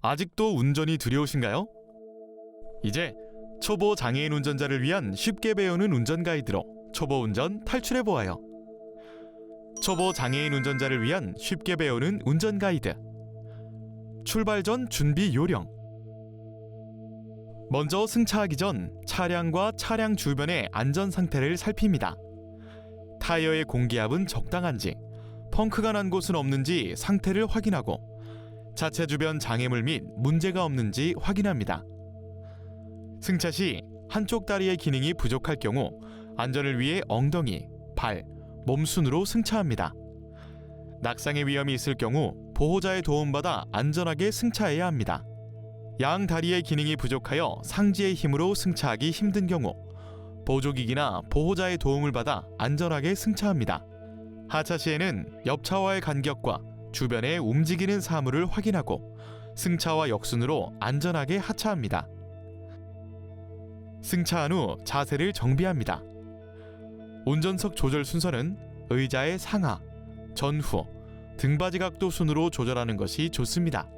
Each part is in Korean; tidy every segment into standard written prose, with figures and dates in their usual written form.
아직도 운전이 두려우신가요? 이제 초보 장애인 운전자를 위한 쉽게 배우는 운전 가이드로 초보 운전 탈출해보아요. 초보 장애인 운전자를 위한 쉽게 배우는 운전 가이드. 출발 전 준비 요령. 먼저 승차하기 전 차량과 차량 주변의 안전 상태를 살핍니다. 타이어의 공기압은 적당한지, 펑크가 난 곳은 없는지 상태를 확인하고 자체 주변 장애물 및 문제가 없는지 확인합니다. 승차 시 한쪽 다리의 기능이 부족할 경우 안전을 위해 엉덩이, 발, 몸순으로 승차합니다. 낙상의 위험이 있을 경우 보호자의 도움받아 안전하게 승차해야 합니다. 양 다리의 기능이 부족하여 상지의 힘으로 승차하기 힘든 경우 보조기기나 보호자의 도움을 받아 안전하게 승차합니다. 하차 시에는 옆차와의 간격과 주변에 움직이는 사물을 확인하고 승차와 역순으로 안전하게 하차합니다. 승차한 후 자세를 정비합니다. 운전석 조절 순서는 의자의 상하, 전후, 등받이 각도 순으로 조절하는 것이 좋습니다.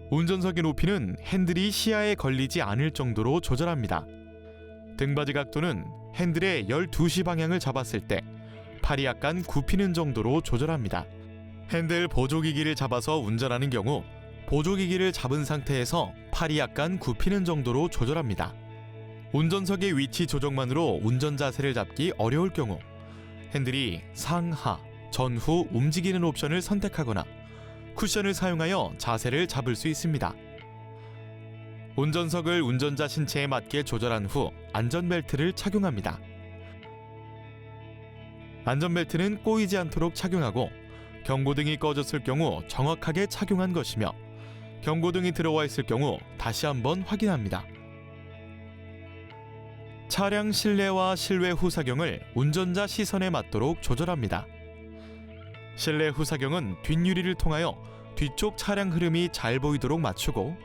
운전석의 높이는 핸들이 시야에 걸리지 않을 정도로 조절합니다. 등받이 각도는 핸들의 12시 방향을 잡았을 때 팔이 약간 굽히는 정도로 조절합니다. 핸들 보조기기를 잡아서 운전하는 경우 보조기기를 잡은 상태에서 팔이 약간 굽히는 정도로 조절합니다. 운전석의 위치 조정만으로 운전 자세를 잡기 어려울 경우 핸들이 상하, 전후 움직이는 옵션을 선택하거나 쿠션을 사용하여 자세를 잡을 수 있습니다. 운전석을 운전자 신체에 맞게 조절한 후 안전벨트를 착용합니다. 안전벨트는 꼬이지 않도록 착용하고 경고등이 꺼졌을 경우 정확하게 착용한 것이며 경고등이 들어와 있을 경우 다시 한번 확인합니다. 차량 실내와 실외 후사경을 운전자 시선에 맞도록 조절합니다. 실내 후사경은 뒷유리를 통하여 뒤쪽 차량 흐름이 잘 보이도록 맞추고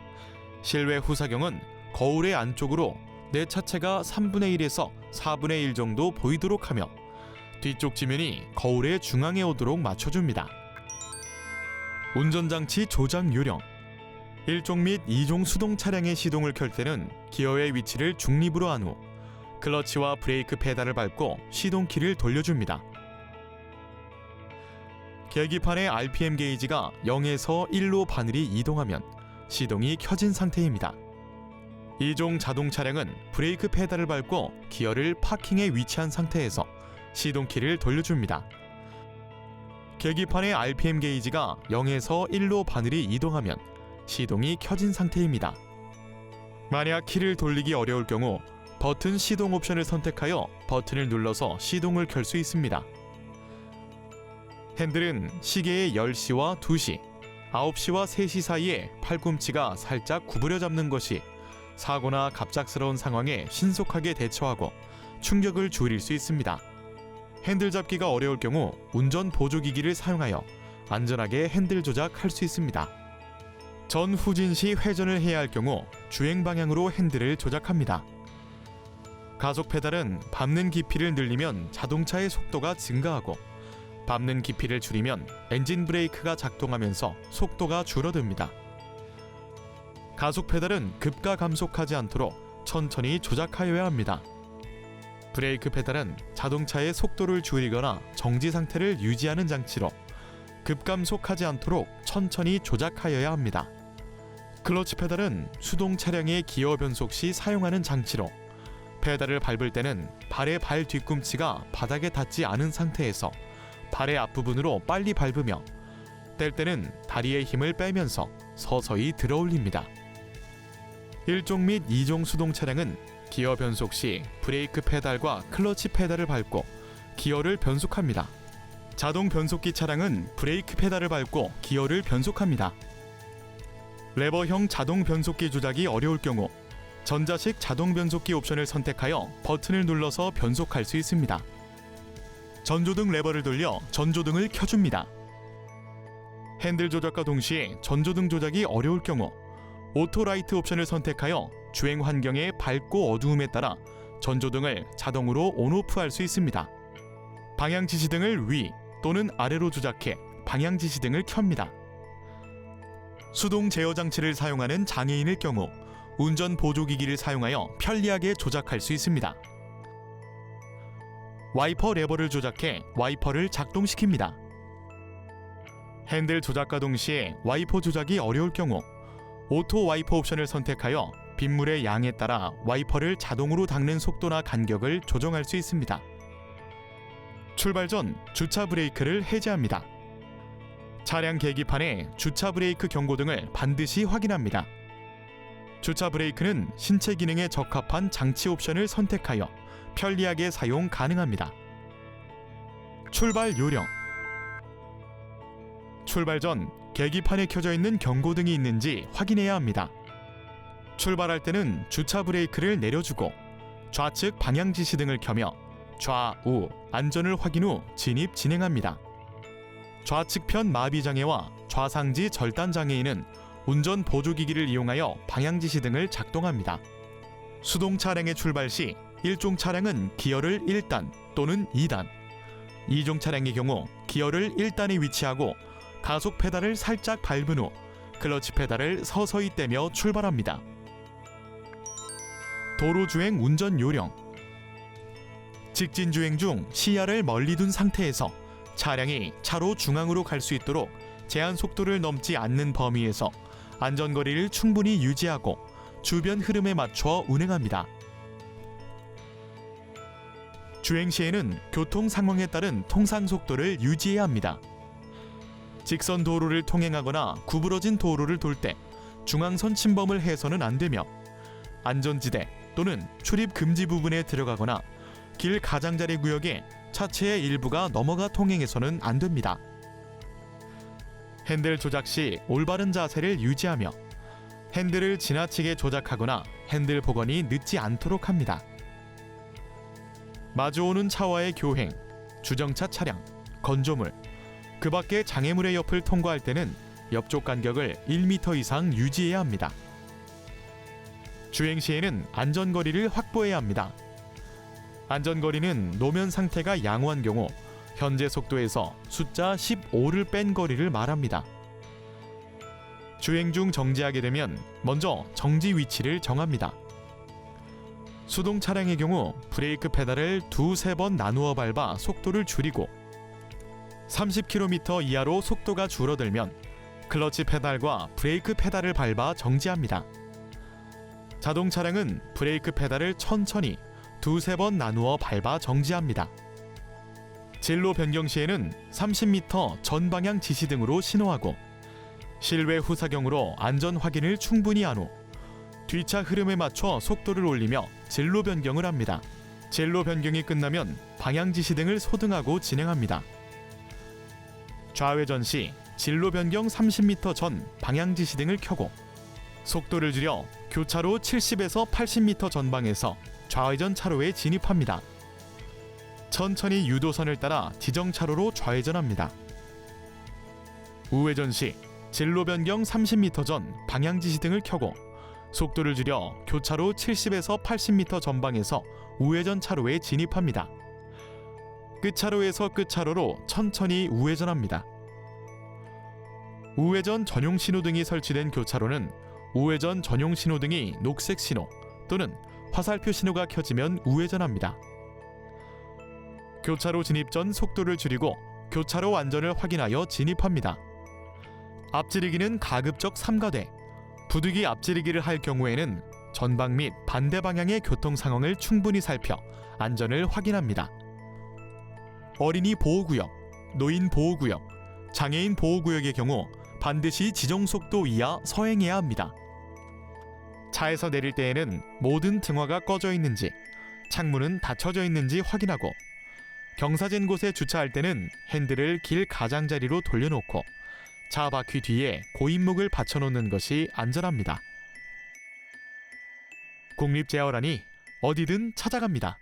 실외 후사경은 거울의 안쪽으로 내 차체가 3분의 1에서 4분의 1 정도 보이도록 하며 뒤쪽 지면이 거울의 중앙에 오도록 맞춰줍니다. 운전장치 조작 요령. 1종 및 2종 수동 차량의 시동을 켤 때는 기어의 위치를 중립으로 한 후 클러치와 브레이크 페달을 밟고 시동키를 돌려줍니다. 계기판의 RPM 게이지가 0에서 1로 바늘이 이동하면 시동이 켜진 상태입니다. 2종 자동 차량은 브레이크 페달을 밟고 기어를 파킹에 위치한 상태에서 시동키를 돌려줍니다. 계기판의 RPM 게이지가 0에서 1로 바늘이 이동하면 시동이 켜진 상태입니다. 만약 키를 돌리기 어려울 경우 버튼 시동 옵션을 선택하여 버튼을 눌러서 시동을 켤 수 있습니다. 핸들은 시계의 10시와 2시, 9시와 3시 사이에 팔꿈치가 살짝 구부려 잡는 것이 사고나 갑작스러운 상황에 신속하게 대처하고 충격을 줄일 수 있습니다. 핸들 잡기가 어려울 경우 운전 보조기기를 사용하여 안전하게 핸들 조작할 수 있습니다. 전후진 시 회전을 해야 할 경우 주행 방향으로 핸들을 조작합니다. 가속 페달은 밟는 깊이를 늘리면 자동차의 속도가 증가하고 밟는 깊이를 줄이면 엔진 브레이크가 작동하면서 속도가 줄어듭니다. 가속 페달은 급가 감속하지 않도록 천천히 조작하여야 합니다. 브레이크 페달은 자동차의 속도를 줄이거나 정지 상태를 유지하는 장치로 급감속하지 않도록 천천히 조작하여야 합니다. 클러치 페달은 수동 차량의 기어 변속 시 사용하는 장치로 페달을 밟을 때는 발의 발 뒤꿈치가 바닥에 닿지 않은 상태에서 발의 앞부분으로 빨리 밟으며 뗄 때는 다리의 힘을 빼면서 서서히 들어 올립니다. 1종 및 2종 수동 차량은 기어 변속 시 브레이크 페달과 클러치 페달을 밟고 기어를 변속합니다. 자동 변속기 차량은 브레이크 페달을 밟고 기어를 변속합니다. 레버형 자동 변속기 조작이 어려울 경우 전자식 자동 변속기 옵션을 선택하여 버튼을 눌러서 변속할 수 있습니다. 전조등 레버를 돌려 전조등을 켜줍니다. 핸들 조작과 동시에 전조등 조작이 어려울 경우 오토라이트 옵션을 선택하여 주행 환경의 밝고 어두움에 따라 전조등을 자동으로 온오프할 수 있습니다. 방향 지시등을 위 또는 아래로 조작해 방향 지시등을 켭니다. 수동 제어 장치를 사용하는 장애인일 경우 운전 보조기기를 사용하여 편리하게 조작할 수 있습니다. 와이퍼 레버를 조작해 와이퍼를 작동시킵니다. 핸들 조작과 동시에 와이퍼 조작이 어려울 경우 오토 와이퍼 옵션을 선택하여 빗물의 양에 따라 와이퍼를 자동으로 닦는 속도나 간격을 조정할 수 있습니다. 출발 전 주차 브레이크를 해제합니다. 차량 계기판에 주차 브레이크 경고등을 반드시 확인합니다. 주차 브레이크는 신체 기능에 적합한 장치 옵션을 선택하여 편리하게 사용 가능합니다. 출발 요령. 출발 전 계기판에 켜져 있는 경고등이 있는지 확인해야 합니다. 출발할 때는 주차 브레이크를 내려주고 좌측 방향 지시등을 켜며 좌우 안전을 확인 후 진입/진행합니다. 좌측편 마비장애와 좌상지 절단장애인은 운전 보조기기를 이용하여 방향지시등을 작동합니다. 수동 차량의 출발 시 1종 차량은 기어를 1단 또는 2단, 2종 차량의 경우 기어를 1단에 위치하고 가속 페달을 살짝 밟은 후 클러치 페달을 서서히 떼며 출발합니다. 도로주행 운전 요령. 직진 주행 중 시야를 멀리 둔 상태에서 차량이 차로 중앙으로 갈 수 있도록 제한 속도를 넘지 않는 범위에서 안전거리를 충분히 유지하고 주변 흐름에 맞춰 운행합니다. 주행 시에는 교통 상황에 따른 통상 속도를 유지해야 합니다. 직선 도로를 통행하거나 구부러진 도로를 돌 때 중앙선 침범을 해서는 안 되며 안전지대 또는 출입 금지 부분에 들어가거나 길 가장자리 구역에 차체의 일부가 넘어가 통행해서는 안 됩니다. 핸들 조작 시 올바른 자세를 유지하며 핸들을 지나치게 조작하거나 핸들 복원이 늦지 않도록 합니다. 마주오는 차와의 교행, 주정차 차량, 건조물, 그 밖의 장애물의 옆을 통과할 때는 옆쪽 간격을 1m 이상 유지해야 합니다. 주행 시에는 안전거리를 확보해야 합니다. 안전거리는 노면 상태가 양호한 경우 현재 속도에서 숫자 15를 뺀 거리를 말합니다. 주행 중 정지하게 되면 먼저 정지 위치를 정합니다. 수동 차량의 경우 브레이크 페달을 2-3번 나누어 밟아 속도를 줄이고 30km 이하로 속도가 줄어들면 클러치 페달과 브레이크 페달을 밟아 정지합니다. 자동 차량은 브레이크 페달을 천천히 2-3번 나누어 밟아 정지합니다. 진로 변경 시에는 30m 전방향 지시등으로 신호하고 실외 후사경으로 안전 확인을 충분히 한 후 뒤차 흐름에 맞춰 속도를 올리며 진로 변경을 합니다. 진로 변경이 끝나면 방향 지시등을 소등하고 진행합니다. 좌회전 시 진로 변경 30m 전 방향 지시등을 켜고 속도를 줄여 교차로 70에서 80m 전방에서 좌회전 차로에 진입합니다. 천천히 유도선을 따라 지정 차로로 좌회전합니다. 우회전 시 진로 변경 30m 전 방향 지시등을 켜고 속도를 줄여 교차로 70에서 80m 전방에서 우회전 차로에 진입합니다. 끝차로에서 끝차로로 천천히 우회전합니다. 우회전 전용 신호등이 설치된 교차로는 우회전 전용 신호등이 녹색 신호 또는 화살표 신호가 켜지면 우회전합니다. 교차로 진입 전 속도를 줄이고 교차로 안전을 확인하여 진입합니다. 앞지르기는 가급적 삼가되 부득이 앞지르기를 할 경우에는 전방 및 반대 방향의 교통 상황을 충분히 살펴 안전을 확인합니다. 어린이 보호구역, 노인 보호구역, 장애인 보호구역의 경우 반드시 지정 속도 이하 서행해야 합니다. 차에서 내릴 때에는 모든 등화가 꺼져 있는지, 창문은 닫혀져 있는지 확인하고 경사진 곳에 주차할 때는 핸들을 길 가장자리로 돌려놓고 차 바퀴 뒤에 고인목을 받쳐놓는 것이 안전합니다. 국립제어란이 어디든 찾아갑니다.